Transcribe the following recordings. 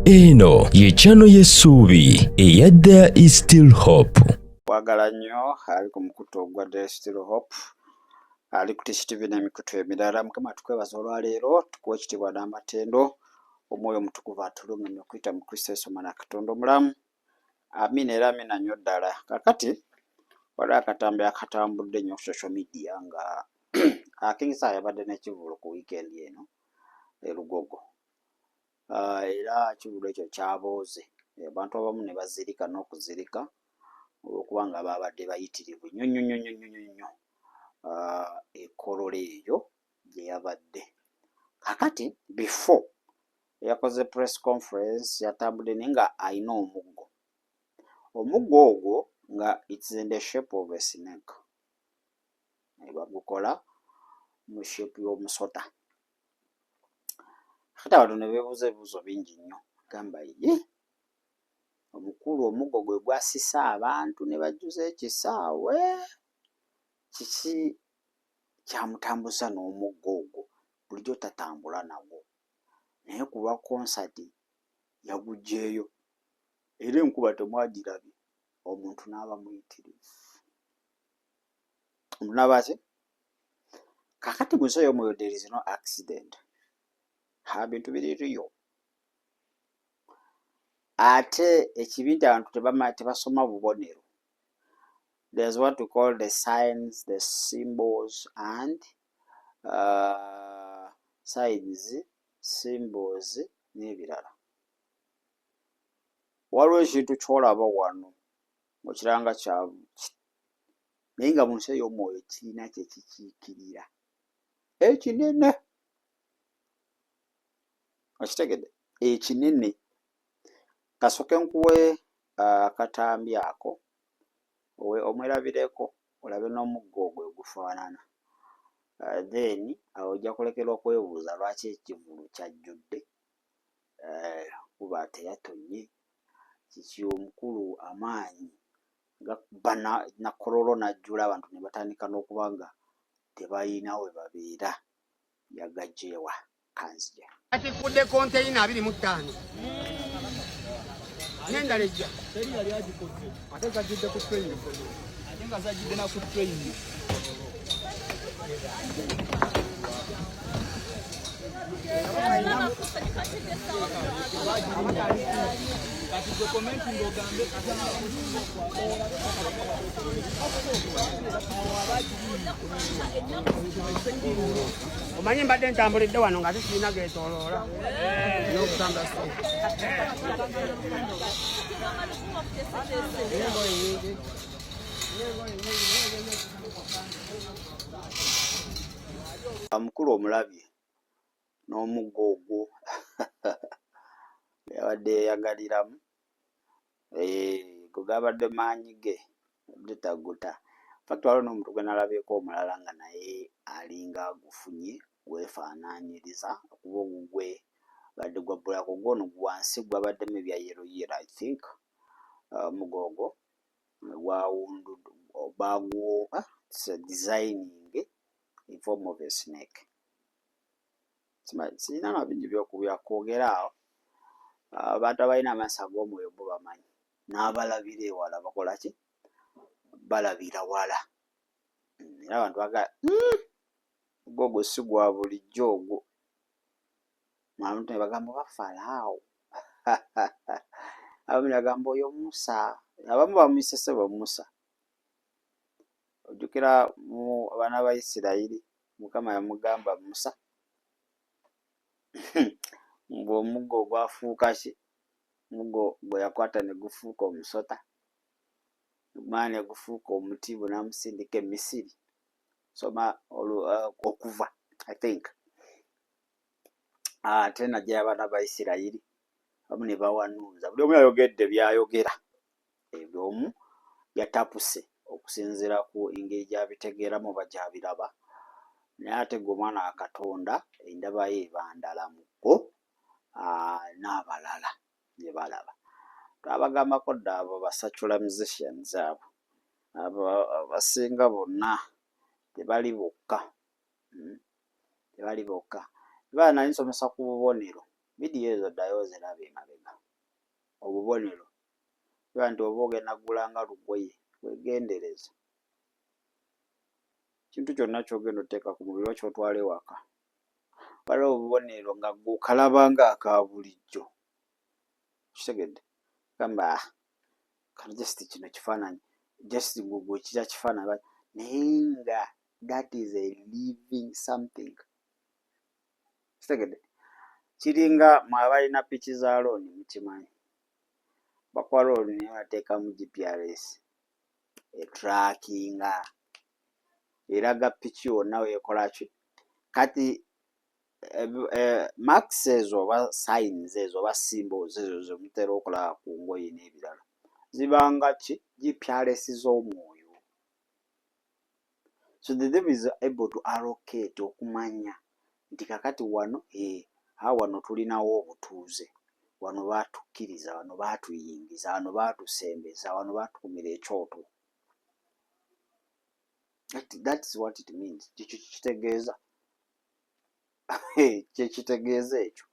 Eno ye channel y'essuubi eyadda is still hope. Wagala nnyo ali ku mukutu ogwa The Still Hope ali ku Tichi TV n'emikutu emirala. Mukama tukwebaza olwaleero tukuwa ekitiibwa n'amatendo omwoyo omutukuvu atulungamye okuyita mu Kristo Yesu Omwana Katonda omulamu. Amina era amina nnyo ddala. Kakati waliwo akatambi akatambudde nnyo ku social media nga King Sir yabadde n'ekivvulu ku weekend eno e Lugogo. Era ekivvulu ekyo kyabooze. Abantu abamu ne bazirika n'okuzirika olw'okuba nga babadde bayitirivu nnyo nnyo nnyo nnyo nnyo nnyo ekkololo eyo gye yabadde. Kakati before yakoze press conference yatambudde naye nga alina omuggo. Omuggo ogwo nga it's in the shape of a snake. Bagukola mu shape y'omusota. Kati abantu ne beebuuza ebibuuzo bingi nnyo. Gamba ye omukulu omuggo gwe gwasisa abantu ne bajjuza ekisaawe. Kiki kyamutambuza n'omuggo ogwo bulijjo tatambula nagwo. Naye ku lwa konsati yaguggyeeyo era enkuba temwagirabye omuntu n'aba muyitirivu. Omuntu n'aba ki? Kakati mu nsi ey'omwoyo there is no accident. Bintu biririyo. Ate ekibi nti abantu tebasoma bubonero. There's what we call the signs, the symbols and signs, symbols n'ebirala. Waliwo ekintu ky'olaba wano mu kiranga kya naye nga mu nsi ey'omwoyo kirina kye kikiikirira ekinene. Okitegedde? Ekinene. Kasooke nkuwe akatambi ako omwerabireko olabe n'omuggo ogwo gufaanana. Then awo ojja kulekerwa okwebuuza lwaki ekivvulu kyajjudde. Kuba teyatonye. Kiki omukulu amaanyi gakuba Nakkololo n'ajjula abantu ne batandika n'okuba nga tebalina we babeera. Yagaggyewa kanzija. Atifudde konteyina 25 n'endala ejja teri yali agikoze ate zajjudde ku train ate nga zajjudde na ku train. Kati dokumenti ng'ogambe omanyi mbadde ntambulidde wano nga tekirina geetooloola n'okusanga Mukulu omulabye n'omuggo ogwo yabadde yeyagaliramu. Go gabadde maanyi ge gutaguta. Fakti waliwo n'omuntu gwe nalabyeko omulala nga naye alinga agufunye weefaanaanyiriza okuba ogugwe badde gwa bbulako gwono wansi gwabaddemu ebya yellow I think. Omuggo ogwo bagwo designing in form of a snake. Sirina na bingi byakwogera awo. Abantu abalina amaaso ag'omwoyo bo bamanyi. N'abalabira ewala bakola ki? Balabira wala. Era abantu bagala ogwo si gwa bulijjo ogwo. Abantu ne bagamba oba Falaawo. Abamu ne bagamba oyo Musa. Abamu bamuyise ssebo Musa. Ojjukira mu abaana ba Isirayiri Mukama yamugamba Musa. Ng'omuggo ogwafuuka ki? Omuggo gwe yakwata ne gufuuka omusota. Omwana ne gufuuka omuti n'amusindika e Misiri. Soma Okuva I think. Ate najja abaana ba Isirayiri abamu ne bawanuuza. Buli omu yayogedde by'ayogera. Ebyo omu yatapuse okusinziira ku engeri gy'abitegeeramu oba gy'abiraba. Naye ate gwe omwana wa Katonda endaba ye eba ndala mu bo n'abalala bye balaba. Twabagambako dda abo basacula musicians abo. Abasinga bonna tebali bokka. Tebali bokka. Bana nsomesa ku bubonero. Vidiyo ezo ddayo ozirabe emabega. obubonero era nti oba ogenda kugulanga lugoye wegendereza kintu kyonna kyogenda oteeka ku mubiri kyotwala ewaka waliwo obubonero nga gwokalabanga aka bulijjo kitegedde gamba kano just kino kifaananyi just gwekirya kifaananyi naye nga that is a living something kitegedde kiringa mwabalina piki za looni mukimanyi bakuwa looni naye bateekamu GPRS etrackinga eraga piki yonna weekolaki kati marks ezo oba signs ezo oba symbols ezo zemutera okulaba ku ngoye n'ebirala zibanga ki GPRS z'omwoyo so the devil is able to allocate okumanya nti kakati wano wano tulinawo obutuuze wano baatukkiriza wano baatuyingiza wano baatusembeza wano baatukumira ekyoto that is what it means kikyo kitegeeza kyekitegeeza ekyo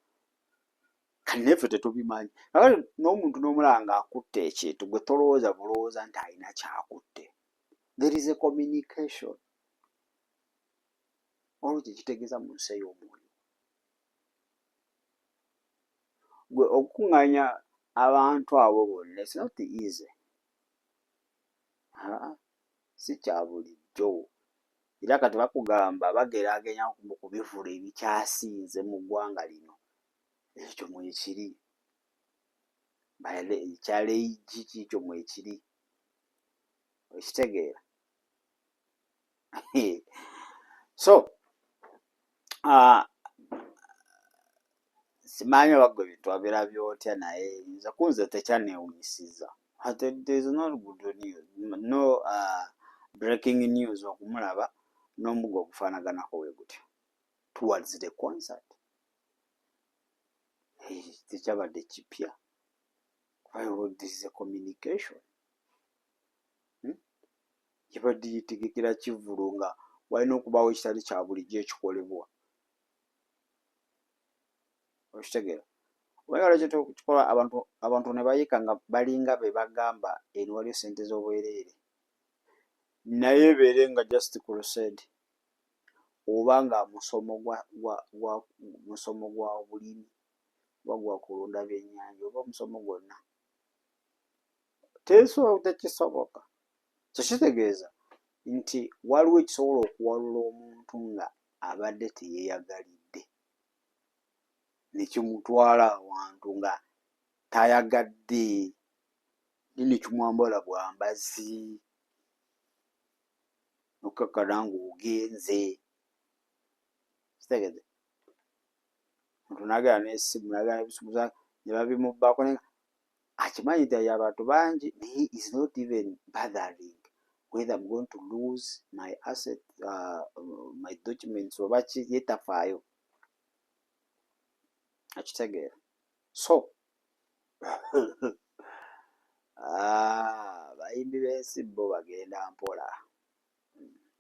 kaneffe tetubimanyi n'omuntu n'omulaba ng'akutte ekintu gwe tolowooza bulowooza nti alina kyakutte there is a communication olwo kyekitegeeza mu nsi ey'omwoyo gwe okukuŋŋaanya abantu abo bonna it's not easy si kya bulijjo era kati bakugamba bageraganya kubivula ebikyasinze mu ggwanga lino ekyo mwekiri ekyaleigi kiikyo mwekiri okitegeera so simanyi oba gwe bintu wabeera byotya naye nze kunze tekyaneewunyisiza there is no good news no breaking news okumulaba n'omuggo ogufaanaganako bwe gutyo towards the concert tekyabadde kipya this is a communication kibadde yitegekera kivulu nga walina okubaawo ekitali kya bulijjo ekikolebwa okitegeera oyagala kyekikola abantu ne bayiika nga balinga be bagamba eno waliyo ssente z'obwereere naye ebeere nga just crusade oba nga musomo gwa bulimi oba gwa kulunda byennyanja oba omusomo gwonna tekisoboka so kitegeeza nti waliwo ekisobola okuwalula omuntu nga abadde teyeeyagalidde nekimutwala awantu nga tayagadde nekimwambala bwambazi okakkana ng'ogenze kitegeeze omuntu n'agala n'essimu n'agala n'ebisumu ne babimubbaako naye akimanyi nti ayo abantu bangi naye is not even bothering whether I'm going to lose my asset my documents oba ki yetafaayo akitegeera so bayimbi b'ensi bo bagenda mpola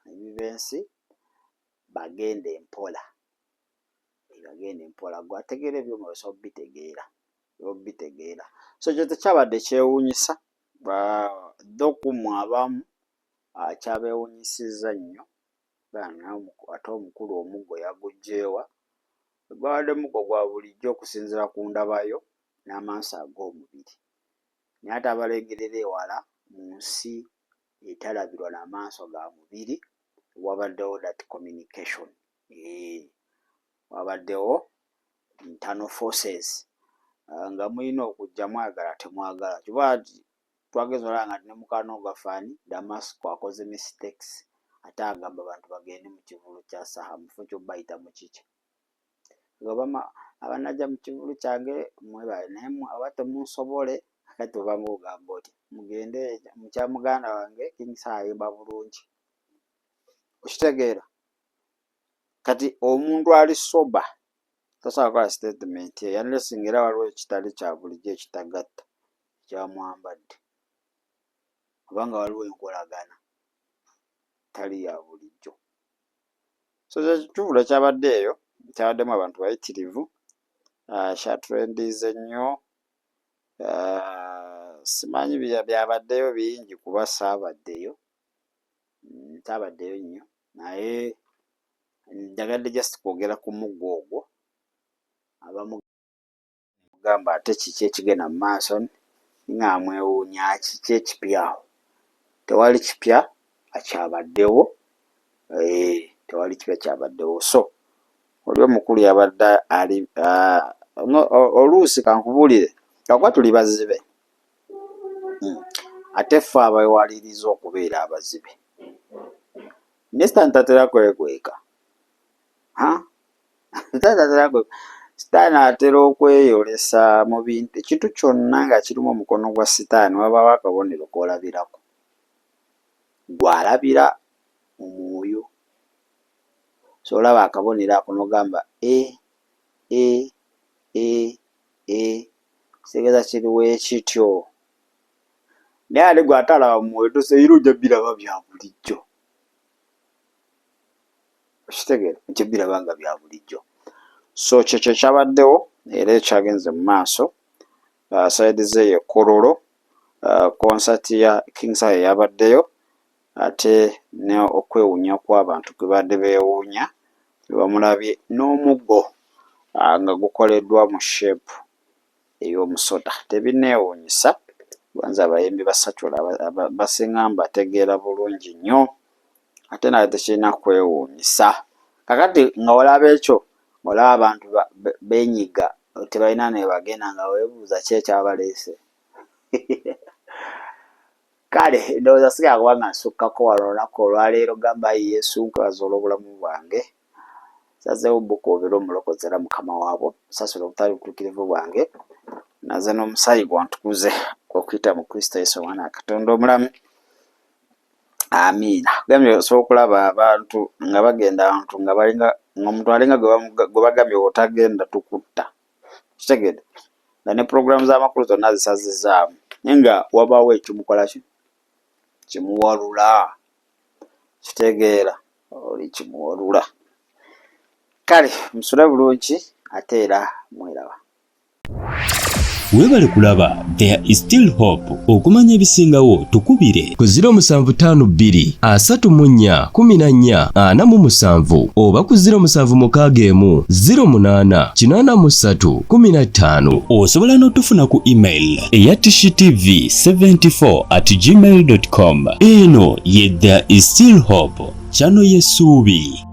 bayimbi b'ensi bagenda empola gwategeera ebyuma bisobola obitegeera so kyo tekyabadde kyewuunyisa ddo kummwe abamu kyabeewuunyisizza nnyo ate omukulu omuggo yaguggyeewa gwabadde muggo gwa bulijjo okusinziira ku ndabayo n'amaaso ag'omubiri naye ate abalengerera ewala mu nsi etalabirwa n'amaaso ga mubiri wabaddewo that communication wabaddewo internal forces nga mulina okujja mwagala temwagala kiba twageza olaba nga ne mukaano gafaani Damasco akoze mistakes ate agamba abantu bagende mu kivulu kya saha mufo ky'obayita mu kiki abanajja mu kivulu kyange mwebale naye aba temunsobole kati obamu ogamba oti mugende mukya muganda wange King Saha ayimba bulungi okitegeera kati omuntu ali soba tasobola kukola statement yanlesinga era waliwo ekitali kya bulijjo ekitagatta kyamwambadde kubanga waliwo enkolagana tali ya bulijjo so kivula kyabadde eyo kyabaddemu abantu bayitirivu kyatrendize nnyo simanyi byabaddeyo bingi kuba saabaddeyo nnyo naye njagadde just kwogera ku muggo ogwo abamugamba ate kiki ekigenda mu maaso nga mwewuunya kiki ekipya awo. Tewali kipya akyabaddewo, tewali kipya kyabaddewo. So oli omukulu yabadde ali oluusi kankubuulire kakuba tuli bazibe ate ffe abewaliriza okubeera abazibe ne tatera kwekweka. Sitaani atera okweyolesa mu bintu ekintu kyonna nga kirimu omukono gwa sitaani wabaawo akabonero k'olabirako gw'alabira mu mwoyo. So olaba akabonero ako n'ogamba kitegeeza kiriwo ekityo, naye ate gwe atalaba mu mwoyo tosobola ojja biraba bya bulijjo. Okitegeera ekyo biraba nga bya bulijjo. So kyekyo kyabaddewo era ekyagenze mu maaso. Sayidi ze ye Kololo, konsati ya Kingsale yabaddeyo ate ne okwewuunya kw'abantu kwe badde beewuunya bamulabye n'omuggo nga gukoleddwa mu sheepu ey'omusota. Tebineewuunyisa banza abayimbi basatula basinga mbategeera bulungi nnyo ate naye tekirina kwewuunyisa. Kakati nga olaba ekyo olaba abantu benyiga tebalina ne bagenda nga weebuuza ki ekyabaleese. Kale ndowooza sigala kuba nga nsukkako wano olunaku olwaleero gamba Yesu nkwebaza olw'obulamu bwange. Nsazeewo bbukoobera omulokozi era mukama waabwe nsasula obutali butuukirivu bwange naze n'omusaayi gwantukuze okuyita mu Kristo Yesu omwana wa Katonda omulamu. Amiina. Gambye osobola okulaba abantu nga bagenda abantu nga balinga ng'omuntu alinga gwe bagambye otagenda tukutta. Kitegedde nga ne pulogulaamu z'amakulu zonna zisazizaamu naye nga wabaawo ekimukola kimuwalula. Kitegeera oli kimuwalula. Kale musule bulungi ate era mweraba. Weebale kulaba There is Still Hope. Okumanya ebisingawo tukubire ku 0752 34 14 47 oba ku 0761 08 83 15. Osobola n'otufuna ku email eyatishitv74@gmail.com. Eno ye There is Still Hope, channel y'essuubi.